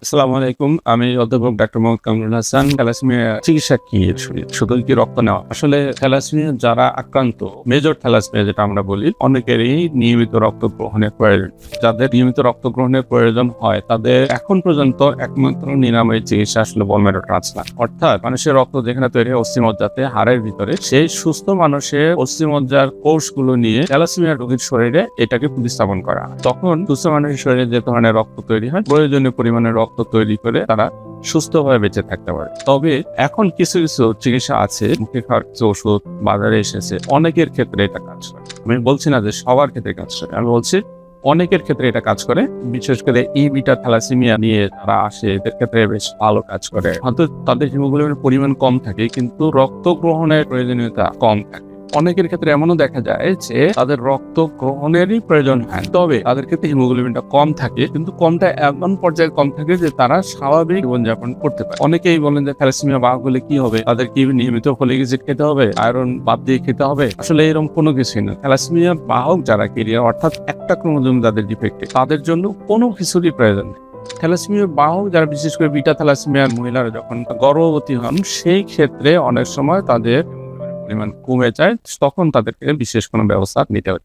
আসসালামু আলাইকুম। আমি অধ্যাপক ডাক্তার মোহাম্মদ কামরুল হাসান। থ্যালাসেমিয়া চিকিৎসা কি? শুধু কি রক্ত নেওয়া? আসলে থ্যালাসেমিয়া যারা আক্রান্ত, মেজর থ্যালাসেমিয়া যেটা আমরা বলি, অনেকেরই নিয়মিত রক্ত গ্রহণের প্রয়োজন। যাদের নিয়মিত রক্ত গ্রহণের প্রয়োজন হয়, তাদের এখন পর্যন্ত একমাত্র নিরাময় চিকিৎসা আসলে বোন ম্যারো ট্রান্সপ্লান্ট। অর্থাৎ মানুষের রক্ত যেখানে তৈরি হয় অস্থিমজ্জাতে, হাড়ের ভিতরে, সেই সুস্থ মানুষের অস্থিমজ্জার কোষগুলো নিয়ে থ্যালাসেমিয়া রোগীর শরীরে এটাকে প্রতিস্থাপন করা হয়। তখন সুস্থ মানুষের শরীরে যে ধরনের রক্ত তৈরি হয়, প্রয়োজনীয় পরিমাণে রক্ত তৈরি করে তারা সুস্থভাবে বেঁচে থাকতে পারে। তবে এখন কিছু কিছু চিকিৎসা আছে, মুখে খাওয়ার কিছু ওষুধ বাজারে এসেছে, অনেকের ক্ষেত্রে এটা কাজ করে। আমি বলছি না যে সবার ক্ষেত্রে কাজ করে, আমি বলছি অনেকের ক্ষেত্রে এটা কাজ করে। বিশেষ করে ই বিটা থ্যালাসেমিয়া নিয়ে যারা আসে, এদের ক্ষেত্রে বেশ ভালো কাজ করে। হয়তো তাদের হিমোগ্লোবিনের পরিমাণ কম থাকে, কিন্তু রক্ত গ্রহণের প্রয়োজনীয়তা কম থাকে। অনেকের ক্ষেত্রে এমনও দেখা যায় যে তাদের রক্ত গ্রহণেরই প্রয়োজন হয়, তবে তাদের ক্ষেত্রে হিমোগ্লোবিনটা কম থাকে, কিন্তু কমটা এমন পর্যায়ে কম থাকে যে তারা স্বাভাবিক জীবনযাপন করতে পারে। অনেকেই বলেন যে থ্যালাসেমিয়া বাহক হলে কি হবে, তাদের কি নিয়মিত ফলিক অ্যাসিড খেতে হবে, আয়রন বাদ দিয়ে খেতে হবে? আসলে এরকম কোনো কিছুই না। থ্যালাসেমিয়া বাহক যারা ক্যারিয়ার, অর্থাৎ একটা ক্রোমোজোম যাদের ডিফেক্টেড, তাদের জন্য কোনো কিছুরই প্রয়োজন নেই। থ্যালাসেমিয়া বাহক যারা, বিশেষ করে বিটা থ্যালাসেমিয়ার মহিলারা যখন গর্ভবতী হন, সেই ক্ষেত্রে অনেক সময় তাদের পরিমাণ কমে যায়, তখন তাদেরকে বিশেষ কোনো ব্যবস্থা নিতে হয়।